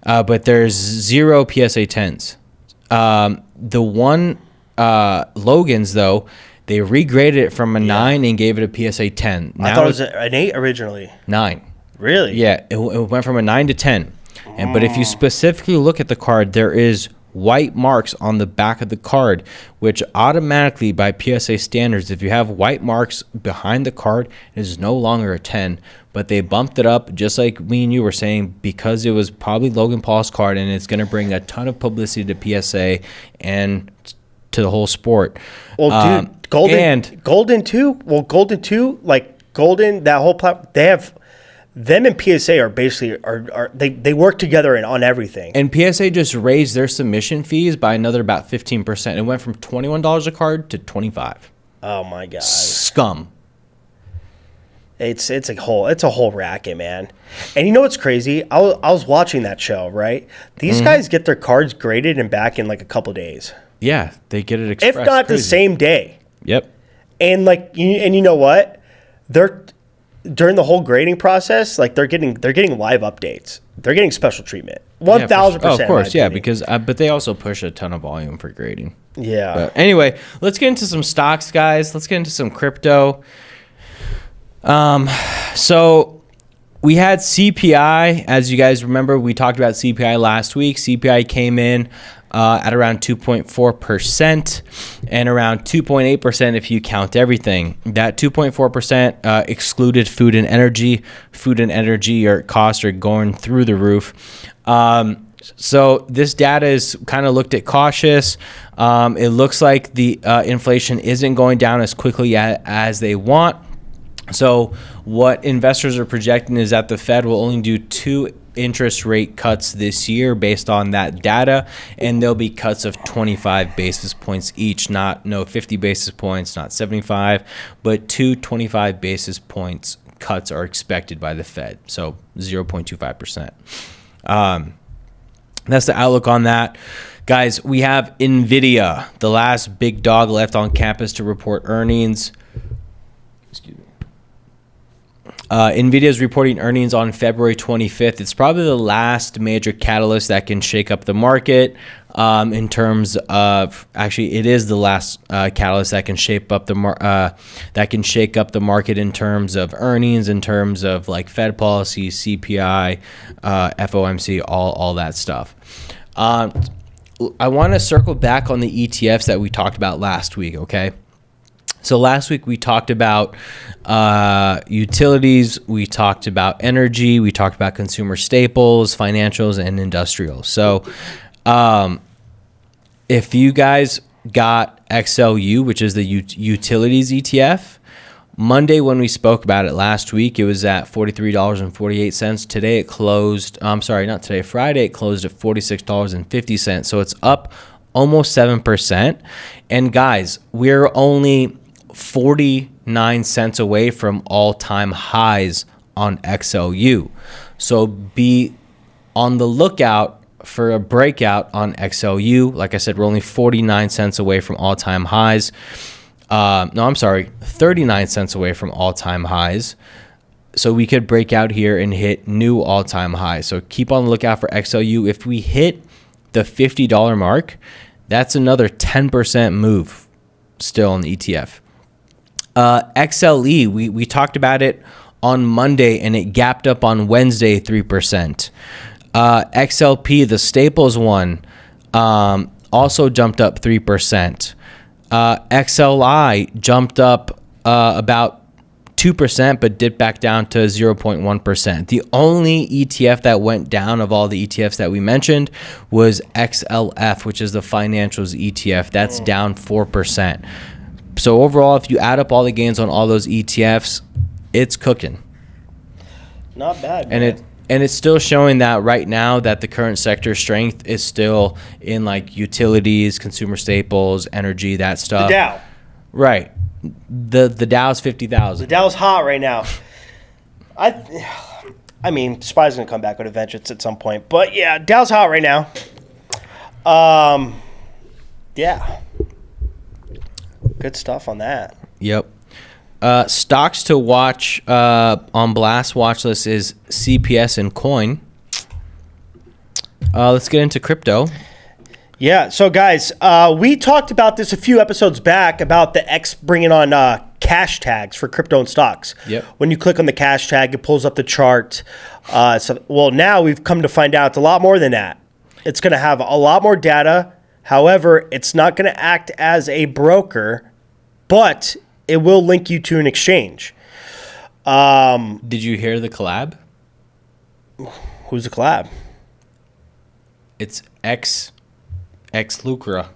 but there's 0 PSA 10s. The one Logan's, though, they regraded it from a 9 and gave it a PSA 10. Now I thought it was an 8 originally. 9. Really? Yeah, it went from a 9 to 10. But if you specifically look at the card, there is white marks on the back of the card, which automatically, by PSA standards, if you have white marks behind the card, it is no longer a 10. But they bumped it up, just like me and you were saying, because it was probably Logan Paul's card, and it's going to bring a ton of publicity to PSA and to the whole sport. Well, dude, Golden too. Well, Golden too, like Golden, that whole platform, they have... Them and PSA are basically they work together on everything. And PSA just raised their submission fees by another about 15%. It went from $21 a card to $25. Oh my god, scum! It's a whole racket, man. And you know what's crazy? I was watching that show, right? These guys get their cards graded and back in like a couple days. Yeah, they get it expressed. If not the same day. Yep. And like you know what? During the whole grading process, like they're getting live updates. They're getting special treatment. 1,000%. Oh, of course, yeah, because but they also push a ton of volume for grading. Yeah. But anyway, let's get into some stocks, guys. Let's get into some crypto. So we had CPI. As you guys remember, we talked about CPI last week. CPI came in at around 2.4% and around 2.8% if you count everything. That 2.4% excluded food and energy. Food and energy costs are going through the roof. So this data is kind of looked at cautious. It looks like the inflation isn't going down as quickly as they want. So what investors are projecting is that the Fed will only do 2 interest rate cuts this year based on that data, and there'll be cuts of 25 basis points each, no 50 basis points, not 75, but 2 25 basis points cuts are expected by the Fed, so 0.25%. That's the outlook on that. Guys, we have NVIDIA, the last big dog left on campus to report earnings. Excuse me. NVIDIA is reporting earnings on February 25th. It's probably the last major catalyst that can shake up the market in terms of, actually, it is the last catalyst that can shake up the market in terms of earnings, in terms of like Fed policy, CPI, FOMC, all that stuff. I want to circle back on the ETFs that we talked about last week, okay? So last week we talked about utilities, we talked about energy, we talked about consumer staples, financials, and industrial. So if you guys got XLU, which is the utilities ETF, Monday when we spoke about it last week, it was at $43.48. Today it closed, Friday it closed at $46.50. So it's up almost 7%. And guys, we're only 49 cents away from all-time highs on XLU. So be on the lookout for a breakout on XLU. Like I said, we're only 49 cents away from all-time highs. No, I'm sorry, 39 cents away from all-time highs. So we could break out here and hit new all-time highs. So keep on the lookout for XLU. If we hit the $50 mark, that's another 10% move still on the ETF. XLE, we talked about it on Monday, and it gapped up on Wednesday 3%. XLP, the staples one, also jumped up 3%. XLI jumped up about 2%, but dipped back down to 0.1%. The only ETF that went down of all the ETFs that we mentioned was XLF, which is the financials ETF. That's down 4%. So overall, if you add up all the gains on all those ETFs, it's cooking. Not bad, man. And it's still showing that right now that the current sector strength is still in like utilities, consumer staples, energy, that stuff. The Dow. Right. The Dow's 50,000. The Dow's hot right now. I mean, SPY's going to come back with a vengeance at some point. But yeah, Dow's hot right now. Yeah. Good stuff on that. Yep. Stocks to watch on Blast watch list is CPS and Coin. Let's get into crypto. Yeah. So guys, we talked about this a few episodes back about the X bringing on cash tags for crypto and stocks. Yep. When you click on the cash tag, it pulls up the chart. Well, now we've come to find out it's a lot more than that. It's going to have a lot more data. However, it's not going to act as a broker, but it will link you to an exchange. Did you hear the collab? Who's the collab? It's X Lucra.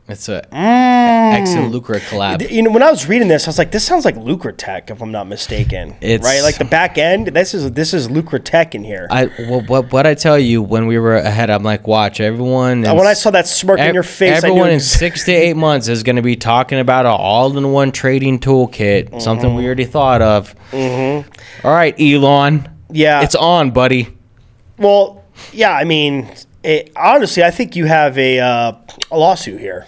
It's a X and Lucra collab. You know, when I was reading this, I was like, this sounds like Lucratech, if I'm not mistaken. It's right, like the back end. This is Lucratech in here. What I tell you when we were ahead, I'm like, watch everyone. When I saw that smirk on your face, everyone in 6 to 8 months is going to be talking about an all-in-one trading toolkit, something we already thought of. All right, Elon. Yeah, it's on, buddy. Well, yeah. I mean, honestly, I think you have a lawsuit here.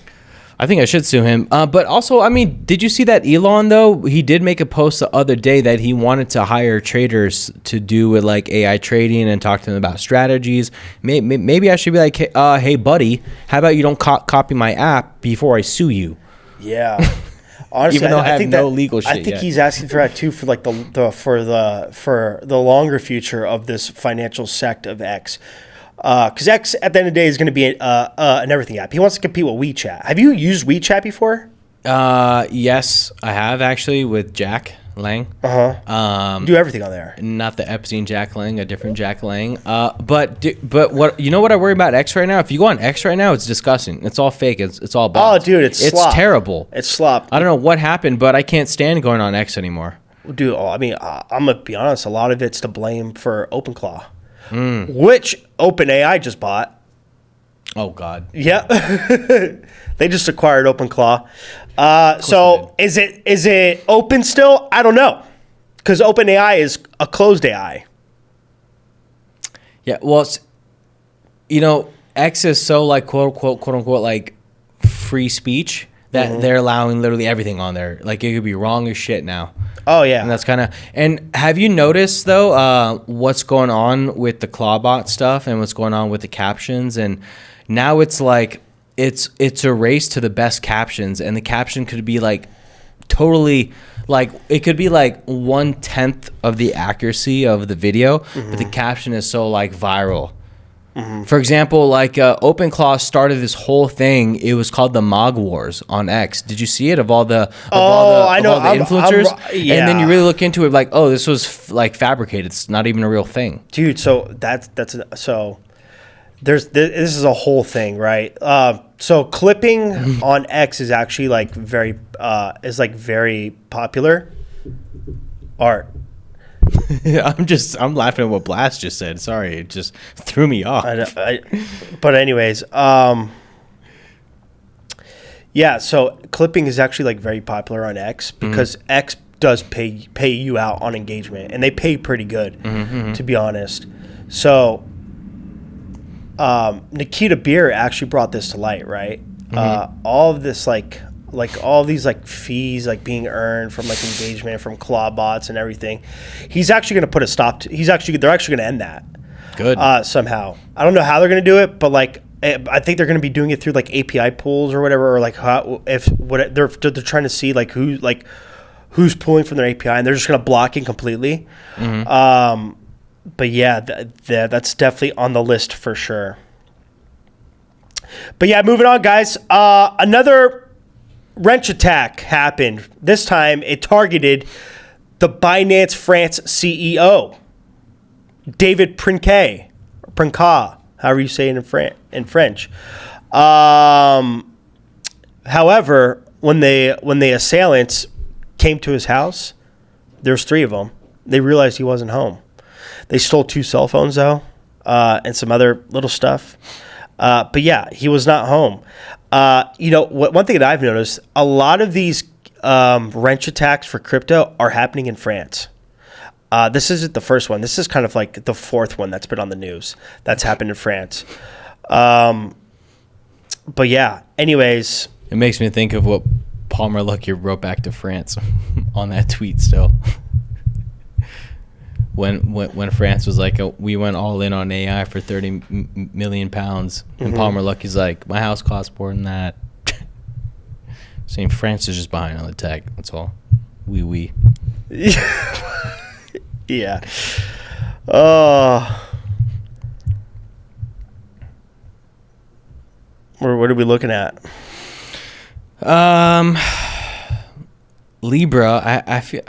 I think I should sue him. But also, I mean, did you see that Elon, though? He did make a post the other day that he wanted to hire traders to do with like AI trading and talk to them about strategies. Maybe I should be like, hey, buddy, how about you don't copy my app before I sue you? Yeah. Honestly, even though I have think no legal shit I think yet. he's asking for that too, for like for the longer future of this financial sect of X. Because X, at the end of the day, is going to be an everything app. He wants to compete with WeChat. Have you used WeChat before? Yes, I have actually with Jack Lang. Do everything on there. Not the Epstein Jack Lang, a different Jack Lang. But what you know what I worry about X right now? If you go on X right now, it's disgusting. It's all fake. It's all bots. Oh, dude, it's slop. Terrible. It's slop. I don't know what happened, but I can't stand going on X anymore. Dude, I mean, I'm gonna be honest. A lot of it's to blame for OpenClaw. Which OpenAI just bought. Oh God. Yeah, they just acquired OpenClaw. So is it open still? I don't know, because OpenAI is a closed AI. Yeah. Well, X is so like quote unquote like free speech that they're allowing literally everything on there. Like it could be wrong as shit now. Oh yeah, and that's kind of. And have you noticed though what's going on with the Clawbot stuff and what's going on with the captions? And now it's like it's a race to the best captions, and the caption could be like totally like it could be like 1/10 of the accuracy of the video, but the caption is so like viral. For example, like OpenClaw started this whole thing. It was called the Mog Wars on X. Did you see it? Of all the influencers? Yeah. And then you really look into it, like, oh, this was like fabricated. It's not even a real thing, dude. So this is a whole thing, right? So clipping on X is actually like very popular art. I'm laughing at what Blast just said. Sorry, it just threw me off. But anyways, yeah. So clipping is actually like very popular on X because X does pay you out on engagement, and they pay pretty good, to be honest. So Nikita Beer actually brought this to light, right? All of this like like all these like fees like being earned from like engagement from claw bots and everything. He's actually going to put a stop to. They're actually going to end that. Good. Somehow. I don't know how they're going to do it, but like I think they're going to be doing it through like API pools or whatever, or like they're trying to see like who's pulling from their API, and they're just going to block it completely. Mm-hmm. But yeah, that's definitely on the list for sure. But yeah, moving on, guys. Another wrench attack happened. This time it targeted the Binance France CEO, David Princay, however you say it in French. However, when the assailants came to his house, there's 3 of them. They realized he wasn't home. They stole 2 cell phones though, and some other little stuff. But yeah, he was not home. One thing that I've noticed, a lot of these wrench attacks for crypto are happening in France. This isn't the first one. This is kind of like the 4th one that's been on the news that's happened in France. But yeah, anyways. It makes me think of what Palmer Luckey wrote back to France on that tweet still. When France was like, we went all in on AI for 30 million pounds. And Palmer Luckey's like, my house costs more than that. Saying France is just behind on the tech. That's all. Oui. Yeah. What are we looking at? Libra. I feel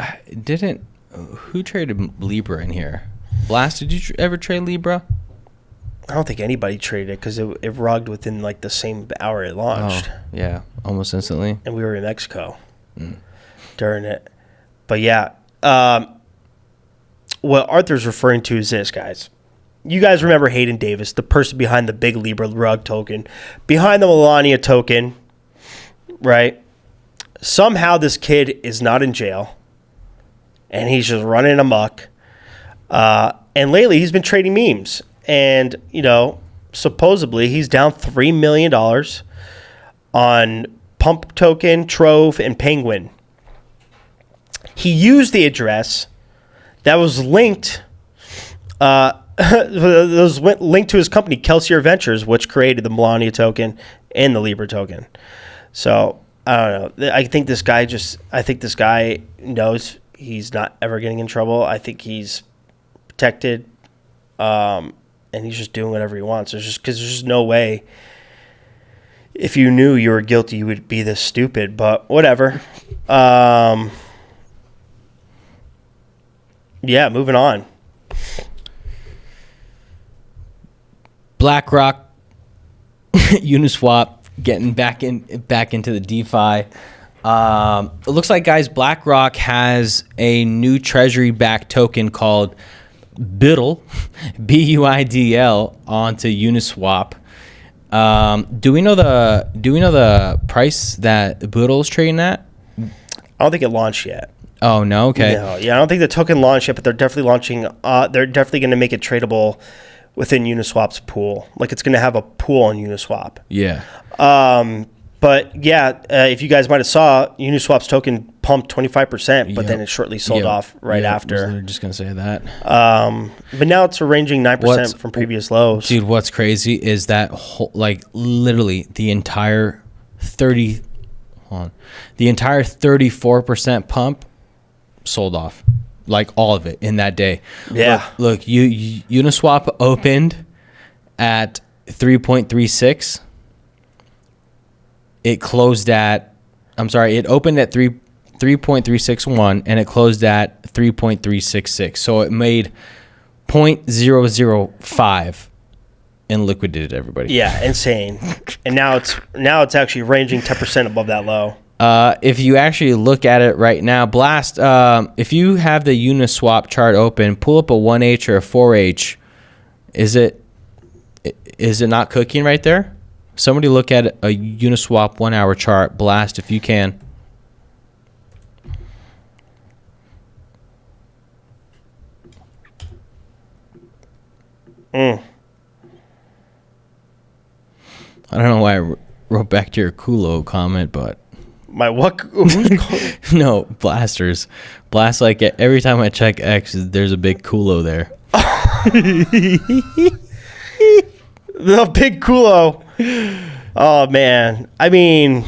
didn't. Who traded Libra in here? Blast, did you ever trade Libra? I don't think anybody traded it because it rugged within like the same hour it launched. Oh, yeah, almost instantly. And we were in Mexico during it. But yeah, what Arthur's referring to is this, guys. You guys remember Hayden Davis, the person behind the big Libra rug token, behind the Melania token, right? Somehow this kid is not in jail. And he's just running amok. And lately he's been trading memes. And, supposedly he's down $3 million on Pump Token, Trove, and Penguin. He used the address that was linked linked to his company, Kelsier Ventures, which created the Melania token and the Libra token. So, I don't know. I think this guy knows he's not ever getting in trouble. I think he's protected, and he's just doing whatever he wants. There's just no way. If you knew you were guilty, you would be this stupid. But whatever. Yeah, moving on. BlackRock, Uniswap, getting back into the DeFi. It looks like, guys, BlackRock has a new treasury-backed token called BUIDL, BUIDL, onto Uniswap. Do we know the price that BUIDL is trading at? I don't think it launched yet. Oh no, okay. No, yeah, I don't think the token launched yet, but they're definitely launching. They're definitely going to make it tradable within Uniswap's pool. Like it's going to have a pool on Uniswap. Yeah. But yeah, if you guys might have saw, Uniswap's token pumped 25%, but then it shortly sold off right after. I was just gonna say that. But now it's ranging 9% from previous lows. Dude, what's crazy is that literally the entire 34% pump sold off, like all of it in that day. Yeah. Look, Uniswap opened at 3.36. It closed at, it opened at 3.361 and it closed at 3.366. So it made 0.005 and liquidated everybody. Yeah, insane. And now it's actually ranging 10% above that low. If you actually look at it right now, Blast, if you have the Uniswap chart open, pull up a 1H or a 4H. Is it not cooking right there? Somebody look at a Uniswap 1 hour chart, Blast, if you can. I don't know why I wrote back to your Kulo comment, but My what? Who's calling? No, blasters. Blast, like, every time I check X, there's a big culo there. The big culo. Oh, man. I mean...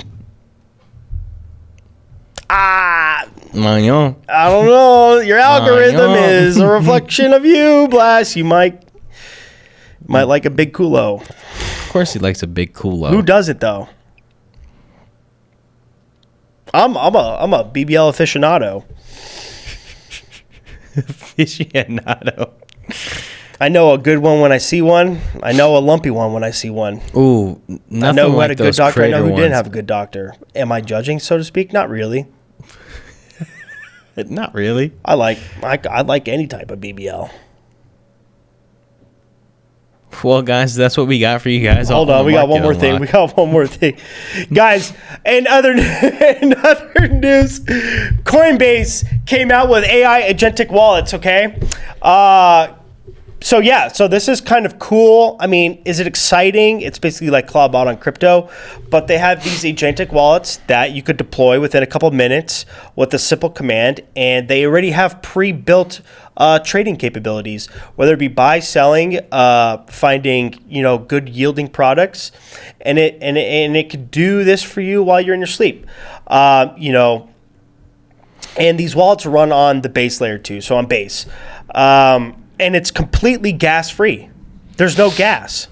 I don't know. Your algorithm is a reflection of you, Blast. You might like a big culo. Of course he likes a big culo. Who doesn't, though? I'm a BBL aficionado. Aficionado. I know a good one when I see one. I know a lumpy one when I see one. Ooh, nothing I know who like had a good those doctor. I know who crater didn't ones. have a good doctor. Am I judging, so to speak? Not really. Not really. I like any type of BBL. Well, guys, that's what we got for you guys. Hold on, we got one more thing. We got one more thing, guys. In other news, Coinbase came out with AI agentic wallets. Okay, so this is kind of cool. I mean, is it exciting? It's basically like Clawbot on crypto, but they have these agentic wallets that you could deploy within a couple of minutes with a simple command, and they already have pre-built trading capabilities, whether it be buy, selling, finding good yielding products, and it could do this for you while you're in your sleep, and these wallets run on the base layer too, so on base. And it's completely gas-free. There's no gas.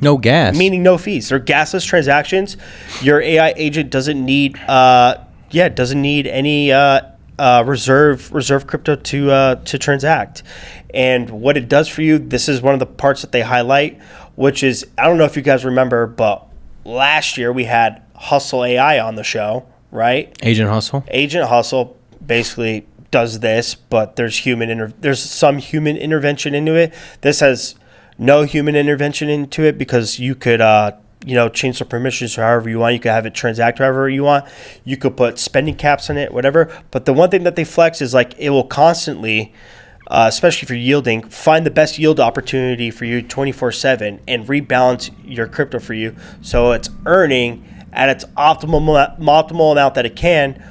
No gas. Meaning no fees. They're gasless transactions. Your AI agent doesn't need any reserve crypto to transact. And what it does for you, this is one of the parts that they highlight, which is, I don't know if you guys remember, but last year we had Hustle AI on the show, right? Agent Hustle. Agent Hustle basically does this, but there's some human intervention into it. This has no human intervention into it because you could change the permissions however you want. You could have it transact however you want. You could put spending caps on it, whatever. But the one thing that they flex is like it will constantly, especially if you're yielding, find the best yield opportunity for you 24/7 and rebalance your crypto for you so it's earning at its optimal amount that it can,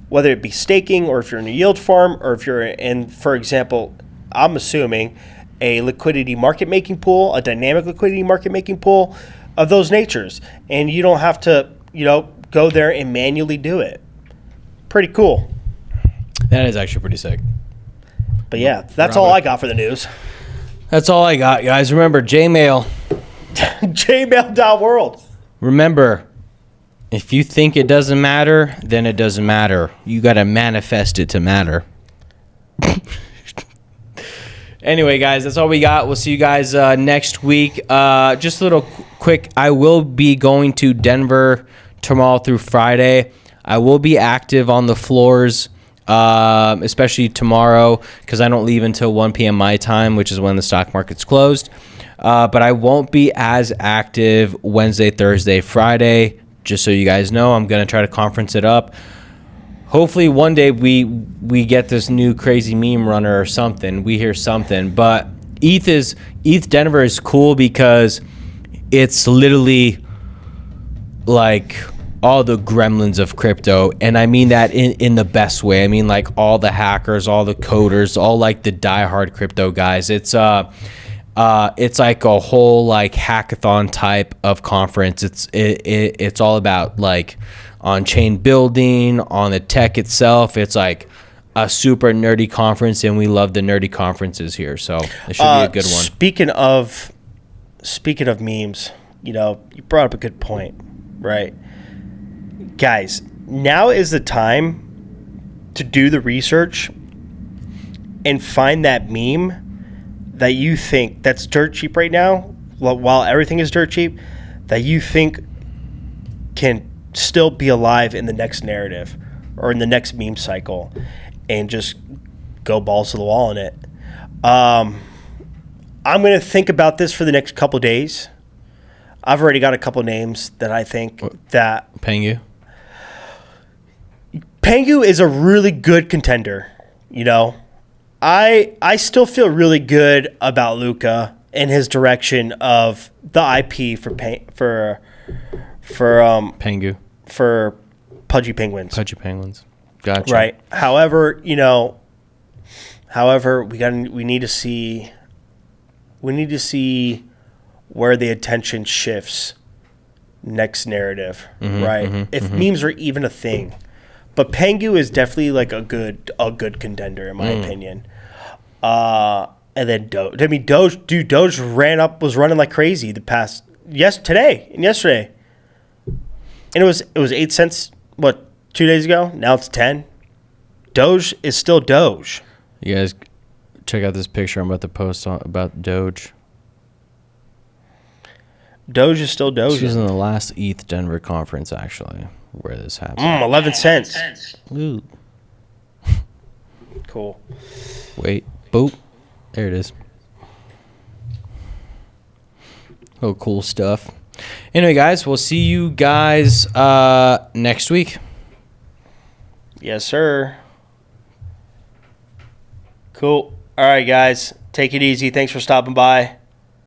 whether it be staking or if you're in a yield farm or if you're in, for example, I'm assuming a liquidity market making pool, a dynamic liquidity market making pool of those natures. And you don't have to, go there and manually do it. Pretty cool. That is actually pretty sick. But yeah, that's all I got for the news. That's all I got, guys. Remember, Jmail. Jmail.world. Remember, if you think it doesn't matter, then it doesn't matter. You got to manifest it to matter. Anyway, guys, that's all we got. We'll see you guys next week. Just a little quick, I will be going to Denver tomorrow through Friday. I will be active on the floors, especially tomorrow, because I don't leave until 1 p.m. my time, which is when the stock market's closed. But I won't be as active Wednesday, Thursday, Friday. Just so you guys know, I'm going to try to conference it up. Hopefully one day we get this new crazy meme runner or something. We hear something. But ETH Denver is cool because it's literally like all the gremlins of crypto. And I mean that in the best way. I mean like all the hackers, all the coders, all like the diehard crypto guys. It's like a whole like hackathon type of conference. It's all about like on-chain building, on the tech itself. It's like a super nerdy conference, and we love the nerdy conferences here. So it should be a good one. Speaking of memes, you brought up a good point, right? Guys, now is the time to do the research and find that meme that you think that's dirt cheap right now, while everything is dirt cheap, that you think can still be alive in the next narrative or in the next meme cycle, and just go balls to the wall in it. I'm going to think about this for the next couple of days. I've already got a couple names that I think that... Pengu is a really good contender, I still feel really good about Luca and his direction of the IP for Pengu. pudgy penguins. Pudgy penguins. Gotcha. Right. However, we need to see where the attention shifts next narrative, right? If memes are even a thing. But Pengu is definitely like a good contender in my opinion. And then Doge. I mean, Doge was running like crazy today and yesterday. And it was 8 cents 2 days ago? Now it's 10. Doge is still Doge. You guys check out this picture I'm about to post about Doge. Doge is still Doge. This was in the last ETH Denver conference, actually, where this happened. 11 cents. Ooh. Cool. Wait. Boop. There it is. Oh, cool stuff. Anyway, guys, we'll see you guys next week. Yes, sir. Cool. All right, guys. Take it easy. Thanks for stopping by.